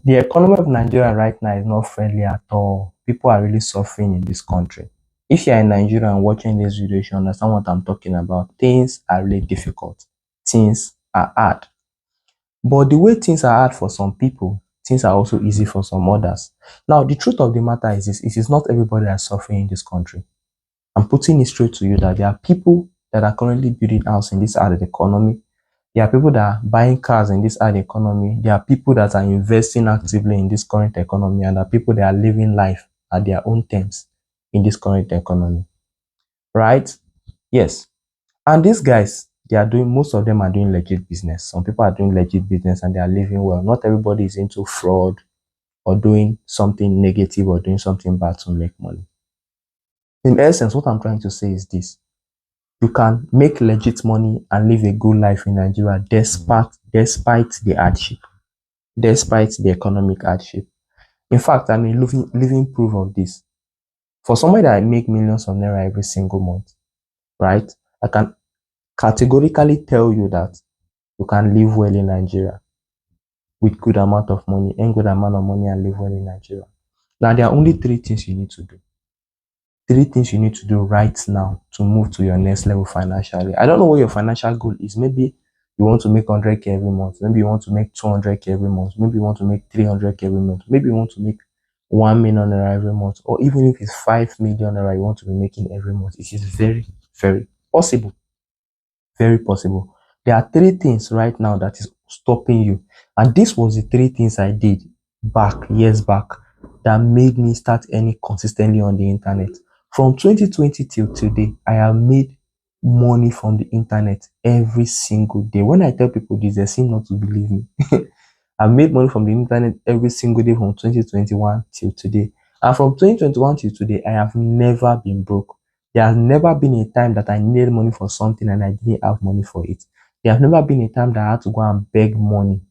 The economy of Nigeria right now is not friendly at all. People are really suffering in this country. If you are in Nigeria and watching this video, you should understand what I'm talking about. Things are really difficult. Things are hard. But the way things are hard for some people, things are also easy for some others. Now, the truth of the matter is this: it is not everybody that is suffering in this country. I'm putting it straight to you that there are people that are currently building houses in this hard economy. There are people that are buying cars in this hard economy. There are people that are investing actively in this current economy, and there are people that are living life at their own terms in this current economy. Right? Yes. And these guys, most of them are doing legit business. Some people are doing legit business and they are living well. Not everybody is into fraud or doing something negative or doing something bad to make money. In essence, what I'm trying to say is this: you can make legit money and live a good life in Nigeria despite the hardship, despite the economic hardship. In fact, I'm a living proof of this. For somebody that make millions of naira every single month, right? I can categorically tell you that you can live well in Nigeria with good amount of money, earn good amount of money and live well in Nigeria. Now, there are only three things you need to do. Three things you need to do right now to move to your next level financially. I don't know what your financial goal is. Maybe you want to make 100k every month. Maybe you want to make 200k every month. Maybe you want to make 300k every month. Maybe you want to make 1 million naira every month. Or even if it's 5 million naira you want to be making every month. It is very, very possible. Very possible. There are three things right now that is stopping you. And this was the three things I did years back, that made me start earning consistently on the internet. From 2020 till today, I have made money from the internet every single day. When I tell people this, they seem not to believe me. I've made money from the internet every single day from 2021 till today. And from 2021 till today, I have never been broke. There has never been a time that I needed money for something and I didn't have money for it. There has never been a time that I had to go and beg money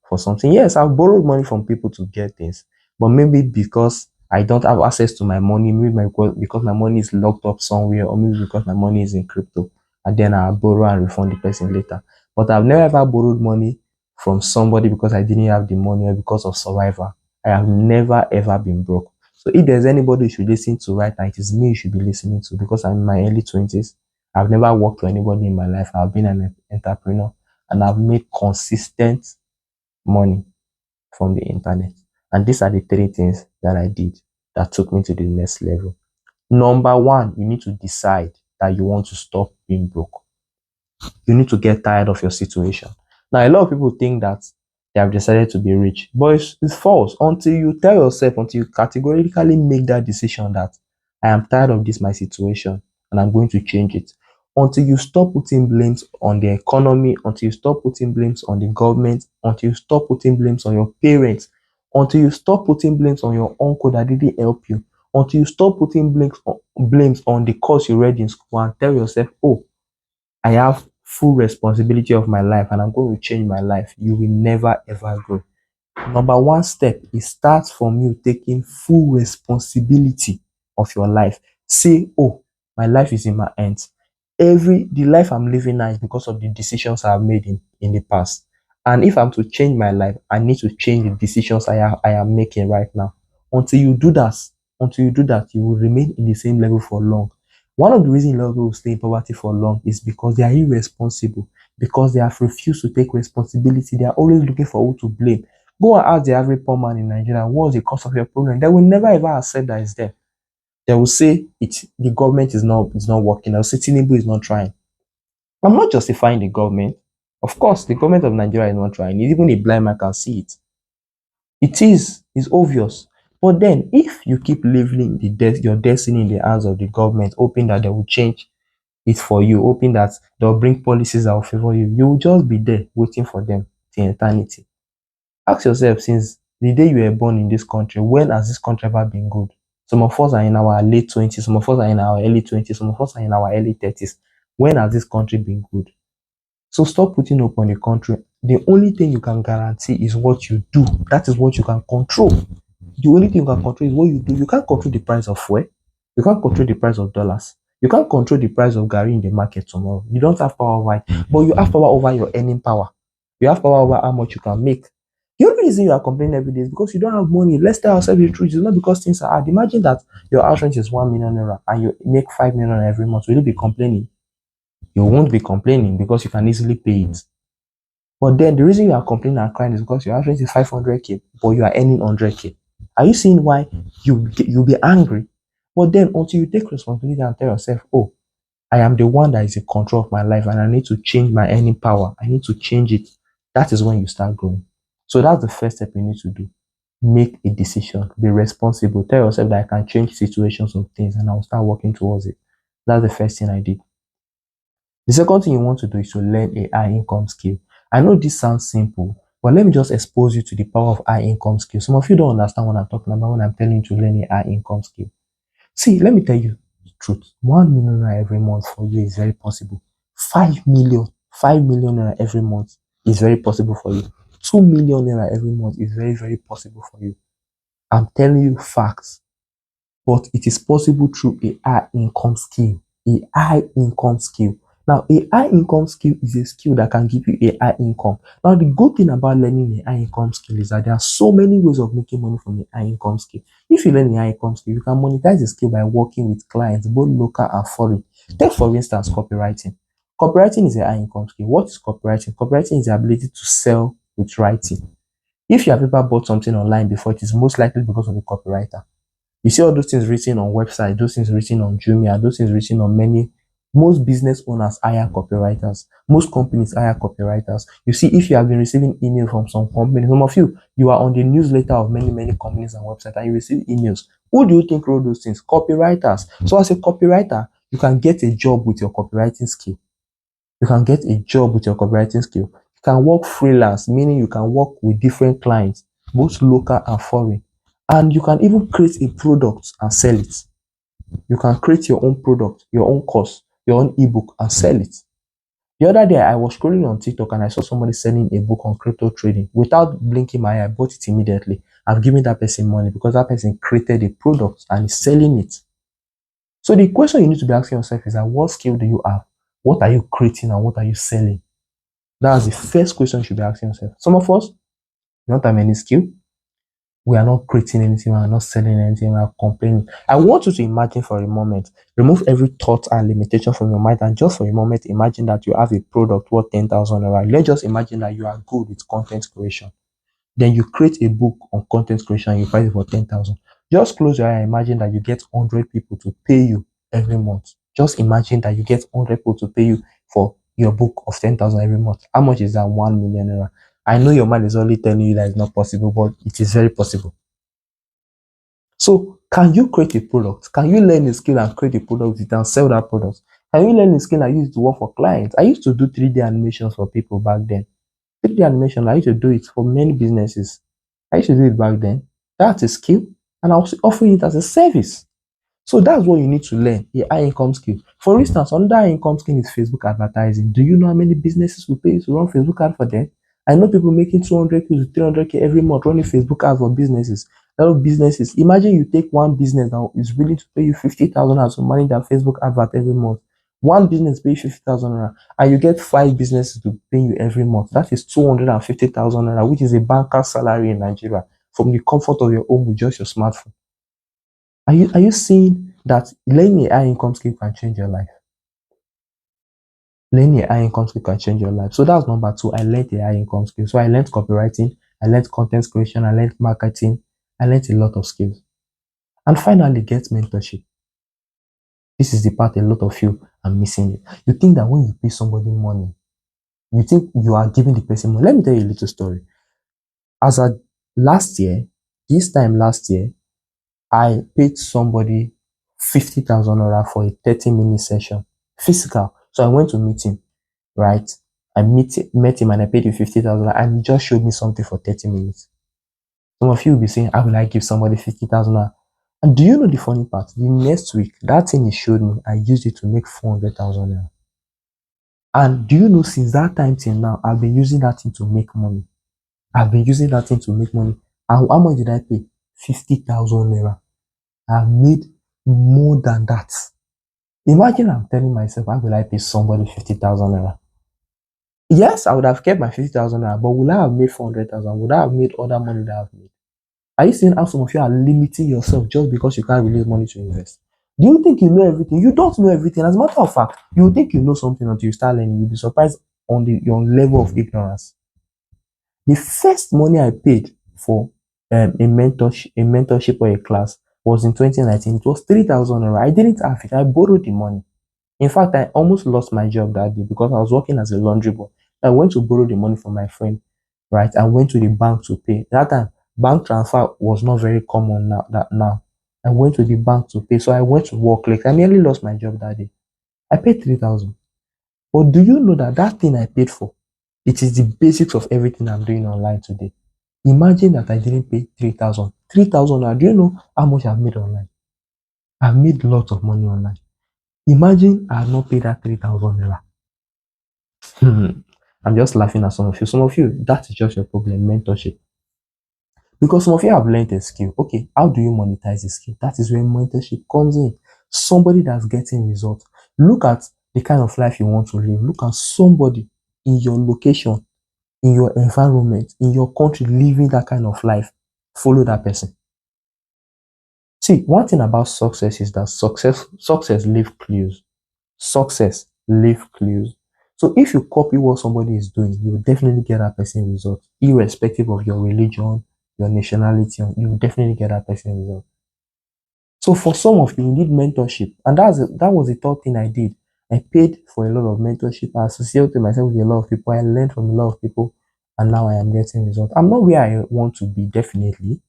for something. Yes, I've borrowed money from people to get things, but maybe because I don't have access to my money, because my money is locked up somewhere, or maybe because my money is in crypto, and then I'll borrow and refund the person later. But I've never ever borrowed money from somebody because I didn't have the money or because of survival. I have never ever been broke. So if there's anybody you should listen to right now, it is me you should be listening to, because I'm in my early 20s. I've never worked for anybody in my life. I've been an entrepreneur and I've made consistent money from the internet. And these are the three things that I did that took me to the next level. Number one, you need to decide that you want to stop being broke. You need to get tired of your situation. Now, a lot of people think that they have decided to be rich, but it's false. Until you tell yourself, until you categorically make that decision that I am tired of my situation and I'm going to change it. Until you stop putting blames on the economy, until you stop putting blames on the government, until you stop putting blames on your parents, until you stop putting blames on your uncle that didn't help you, until you stop putting blames on the course you read in school, and tell yourself, oh, I have full responsibility of my life and I'm going to change my life, you will never ever grow. Number one step, it starts from you taking full responsibility of your life. Say, oh, my life is in my hands. The life I'm living now is because of the decisions I've made in the past. And if I'm to change my life, I need to change the decisions I am making right now. Until you do that, you will remain in the same level for long. One of the reasons a lot of people stay in poverty for long is because they are irresponsible, because they have refused to take responsibility. They are always looking for who to blame. Go and ask the average poor man in Nigeria, what's the cause of your problem? They will never ever accept that it's there. They will say the government is not working. They'll say Tinubu is not trying. I'm not justifying the government. Of course, the government of Nigeria is not trying. Even a blind man can see it. It's obvious. But then, if you keep leaving your destiny in the hands of the government, hoping that they will change it for you, hoping that they'll bring policies that will favor you, you will just be there waiting for them till eternity. Ask yourself, since the day you were born in this country, when has this country ever been good? Some of us are in our late 20s, some of us are in our early 20s, some of us are in our early 30s. When has this country been good? So stop putting hope on the country. The only thing you can guarantee is what you do. That is what you can control. The only thing you can control is what you do. You can't control the price of fuel. You can't control the price of dollars. You can't control the price of Gary in the market tomorrow. You don't have power over it, but you have power over your earning power. You have power over how much you can make. The only reason you are complaining every day is because you don't have money. Let's tell ourselves the truth. It's not because things are hard. Imagine that your house rent is 1 million naira and you make 5 million every month. Will you be complaining? You won't be complaining because you can easily pay it. But then the reason you are complaining and crying is because your house rent is 500k, but you are earning 100k. Are you seeing why you'll be angry? But then until you take responsibility and tell yourself, oh, I am the one that is in control of my life and I need to change my earning power. I need to change it. That is when you start growing. So that's the first step you need to do. Make a decision. Be responsible. Tell yourself that I can change situations of things and I'll start working towards it. That's the first thing I did. The second thing you want to do is to learn a high income skill. I know this sounds simple, but let me just expose you to the power of high income skill. Some of you don't understand what I'm talking about when I'm telling you to learn a high income skill. See, let me tell you the truth. 1 million naira every month for you is very possible. 5 million naira every month is very possible for you. 2 million naira every month is very, very possible for you. I'm telling you facts, but it is possible through a high income skill. A high income skill. Now, a high income skill is a skill that can give you a high income. Now, the good thing about learning a high income skill is that there are so many ways of making money from a high income skill. If you learn a high income skill, you can monetize the skill by working with clients, both local and foreign. Take, for instance, copywriting. Copywriting is a high income skill. What is copywriting? Copywriting is the ability to sell with writing. If you have ever bought something online before, it is most likely because of the copywriter. You see all those things written on websites, those things written on Jumia, those things written on many. Most business owners hire copywriters. Most companies hire copywriters. You see, if you have been receiving email from some companies, some of you are on the newsletter of many, many companies and websites, and you receive emails. Who do you think wrote those things? Copywriters. So as a copywriter, you can get a job with your copywriting skill. You can get a job with your copywriting skill. You can work freelance, meaning you can work with different clients, both local and foreign. And you can even create a product and sell it. You can create your own product, your own course, your own ebook and sell it. The other day, I was scrolling on TikTok and I saw somebody selling a book on crypto trading. Without blinking my eye, I bought it immediately. I've given that person money because that person created a product and is selling it. So the question you need to be asking yourself is that what skill do you have? What are you creating and what are you selling? That's the first question you should be asking yourself. Some of us don't have any skill. We are not creating anything, we are not selling anything, we are complaining. I want you to imagine for a moment, remove every thought and limitation from your mind, and just for a moment, imagine that you have a product worth 10,000 naira. Let's just imagine that you are good with content creation. Then you create a book on content creation and you price it for 10,000. Just close your eye and imagine that you get 100 people to pay you every month. Just imagine that you get 100 people to pay you for your book of 10,000 every month. How much is that? 1 million naira. I know your mind is only telling you that it's not possible, but it is very possible. So, can you create a product? Can you learn a skill and create a product and sell that product? Can you learn a skill and use it to work for clients? I used to do 3D animations for people back then. 3D animation, I used to do it for many businesses. I used to do it back then. That's a skill, and I was offering it as a service. So that's what you need to learn, a high income skill. For instance, another high income skill is Facebook advertising. Do you know how many businesses will pay you to run Facebook ad for them? I know people making 200k to 300k every month running Facebook ads for businesses. A lot of businesses. Imagine you take one business that is willing to pay you 50,000 to manage their Facebook advert every month. One business pays 50,000 naira, and you get 5 businesses to pay you every month. That is 250,000 naira, which is a banker's salary in Nigeria from the comfort of your home with just your smartphone. Are you seeing that learning a high income skill can change your life? Learning a high income skill can change your life. So that's number two. I learned a high income skill. So I learned copywriting, I learned content creation, I learned marketing, I learned a lot of skills. And finally, get mentorship. This is the part a lot of you are missing it. You think that when you pay somebody money, you think you are giving the person money. Let me tell you a little story. As a last year, this time last year, I paid somebody 50,000 naira for a 30-minute session, physical. So I went to meet him, right? Met him and I paid him 50,000 and he just showed me something for 30 minutes. Some of you will be saying, how will I give somebody 50,000 naira? And do you know the funny part? The next week, that thing he showed me, I used it to make 400,000 naira. And do you know, since that time till now, I've been using that thing to make money. I've been using that thing to make money. And how much did I pay? 50,000 naira. I've made more than that. Imagine I'm telling myself, how will I pay somebody 50,000 naira? Yes, I would have kept my 50,000 naira, but would I have made 400,000? Would I have made other money that I've made? Are you seeing how some of you are limiting yourself just because you can't release money to invest? Do you think you know everything? You don't know everything. As a matter of fact, you think you know something until you start learning. You'll be surprised on your level of ignorance. The first money I paid for a mentorship or a class was in 2019. It was 3,000 naira. I didn't have it. I borrowed the money. In fact, I almost lost my job that day because I was working as a laundry boy. I went to borrow the money from my friend, right? I went to the bank to pay. That time, bank transfer was not very common now. I went to the bank to pay. So I went to work like I nearly lost my job that day. I paid 3,000. But do you know that that thing I paid for, it is the basics of everything I'm doing online today. Imagine that I didn't pay 3,000. 3,000 now. Do you know how much I've made online? I've made lots of money online. Imagine I have not paid that 3,000 naira. I'm just laughing at some of you. Some of you, that is just your problem, mentorship. Because some of you have learned a skill. Okay, how do you monetize the skill? That is where mentorship comes in. Somebody that's getting results. Look at the kind of life you want to live. Look at somebody in your location, in your environment, in your country living that kind of life. Follow that person. See, one thing about success is that success leave clues. Success leave clues. So if you copy what somebody is doing, you will definitely get that person result, irrespective of your religion, your nationality. You will definitely get that person result. So for some of you need mentorship, and that was the third thing I did. I paid for a lot of mentorship. I associated myself with a lot of people. I learned from a lot of people, and now I am getting results. I'm not where I want to be, definitely.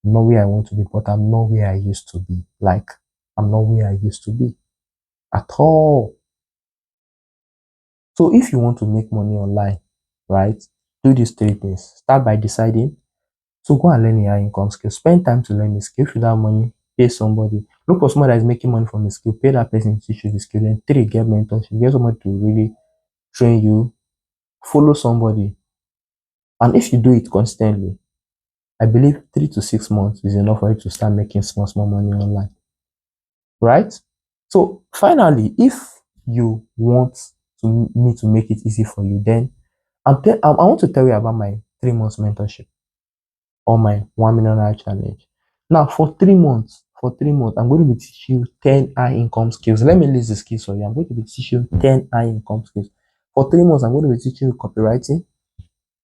I'm not where I want to be, but I'm not where I used to be. Like, I'm not where I used to be at all. So if you want to make money online, right, do these three things. Start by deciding. So go and learn your income skill. Spend time to learn the skill. If you have money, pay somebody. Look for someone that is making money from the skill. Pay that person to teach you the skill. Then three, get mentorship. Get somebody to really train you. Follow somebody. And if you do it constantly, I believe 3 to 6 months is enough for you to start making small money online. Right? So finally, if you want me to make it easy for you, then I want to tell you about my 3 months mentorship or my 1 million naira challenge. Now, for 3 months, I'm going to be teaching you 10 high income skills. Let me list the skills for you. I'm going to be teaching you 10 high income skills. For 3 months, I'm going to be teaching you copywriting,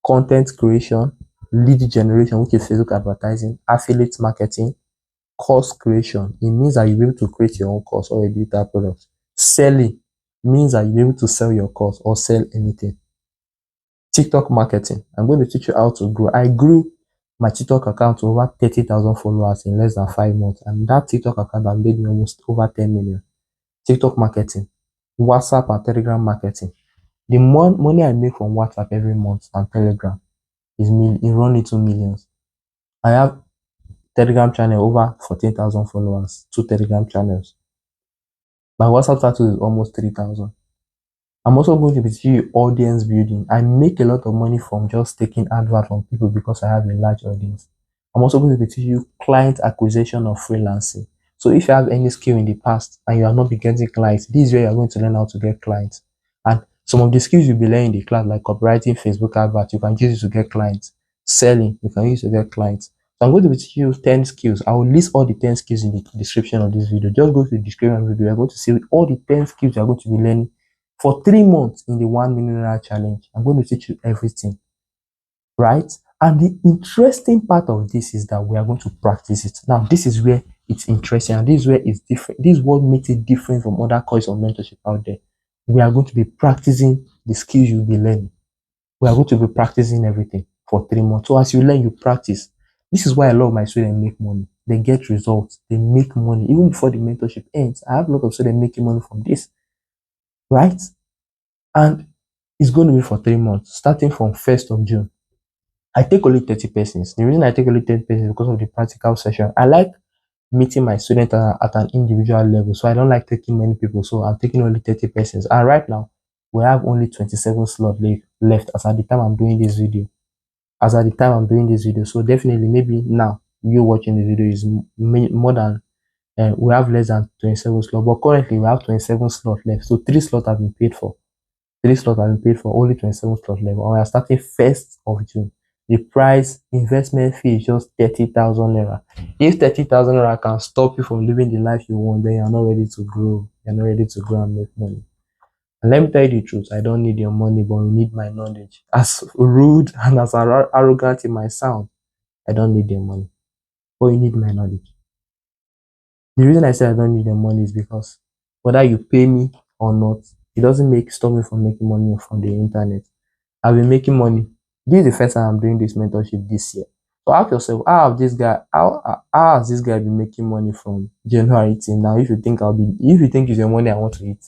content creation, lead generation, which is Facebook advertising, affiliate marketing, course creation. It means that you'll be able to create your own course or a digital product. Selling means that you'll be able to sell your course or sell anything. TikTok marketing. I'm going to teach you how to grow. I grew my TikTok account to over 30,000 followers in less than 5 months. And that TikTok account has made me almost over 10 million. TikTok marketing, WhatsApp and Telegram marketing. The more money I make from WhatsApp every month and Telegram is run into millions. I have Telegram channel over 14,000 followers, 2 Telegram channels. My WhatsApp status is almost 3,000. I'm also going to be teaching you audience building. I make a lot of money from just taking advert from people because I have a large audience. I'm also going to be teaching you client acquisition or freelancing. So if you have any skill in the past and you have not been getting clients, this is where you're going to learn how to get clients. And some of the skills you'll be learning in the class, like copywriting, Facebook advert, you can use it to get clients. Selling, you can use it to get clients. So I'm going to be teaching you 10 skills. I will list all the 10 skills in the description of this video. Just go to the description of the video. You're going to see all the 10 skills you're going to be learning for 3 months in the 1 million naira challenge. I'm going to teach you everything, right? And the interesting part of this is that we are going to practice it. Now, this is where it's interesting, and this is where it's different. This is what makes it different from other courses of mentorship out there. We are going to be practicing the skills you'll be learning. We are going to be practicing everything for 3 months. So as you learn, you practice. This is why a lot of my students make money. They get results. They make money. Even before the mentorship ends, I have a lot of students making money from this, right? And it's going to be for 3 months, starting from 1st of June. I take only 30 persons. The reason I take only 30 persons is because of the practical session. I like meeting my students at an individual level, so I don't like taking many people. So I'm taking only 30 persons. And right now, we have only 27 slots left as at the time I'm doing this video. So definitely, maybe now you watching this video is more than we have less than 27 slots, but currently we have 27 slots left. So 3 slots have been paid for. Three slots have been paid for, only 27 slot level. And we are starting 1st of June. The price investment fee is just 30,000 naira. If 30,000 naira can stop you from living the life you want, then you're not ready to grow. You're not ready to grow and make money. And let me tell you the truth, I don't need your money, but you need my knowledge. As rude and as arrogant it might sound, I don't need your money, but you need my knowledge. The reason I say I don't need your money is because whether you pay me or not, it doesn't stop me from making money from the internet. I've been making money. This is the first time I'm doing this mentorship this year. So ask yourself, how has this guy been making money from January till now? If you think it's your money I want to eat.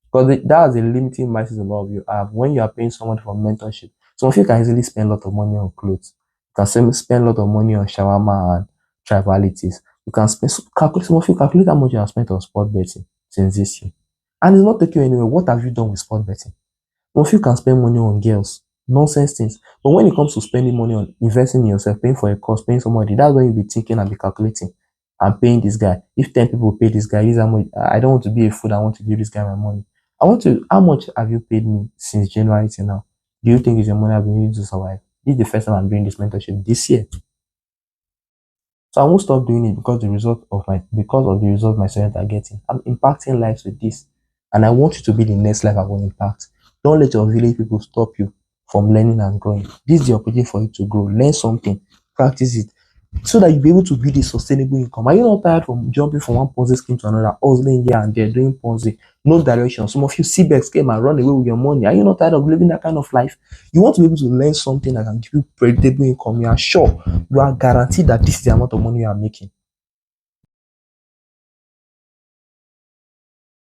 Because that's a limiting mindset a lot of you have. When you are paying someone for mentorship, some of you can easily spend a lot of money on clothes. You can spend a lot of money on shawarma and tribalities. You can some of you calculate how much you have spent on sport betting since this year. And it's not taking you anywhere. What have you done with sport betting? Some of you can spend money on girls, nonsense things. But when it comes to spending money on investing in yourself, paying for a course, paying somebody, that's when you'll be thinking and be calculating. I'm paying this guy. If 10 people pay this guy, this how much. I don't want to be a fool. I want to give this guy my money. How much have you paid me since January till now? Do you think it's your money I've been using to survive? This is the first time I'm doing this mentorship this year. So I won't stop doing it because of the result my students are getting. I'm impacting lives with this. And I want you to be the next life I will impact. Don't let your village people stop you from learning and growing. This is the opportunity for you to grow. Learn something, practice it, so that you'll be able to build a sustainable income. Are you not tired from jumping from one Ponzi scheme to another, hustling here and there, doing Ponzi, no direction? Some of you CBEX came and run away with your money. Are you not tired of living that kind of life? You want to be able to learn something that can give you predictable income. You are sure, you are guaranteed that this is the amount of money you are making.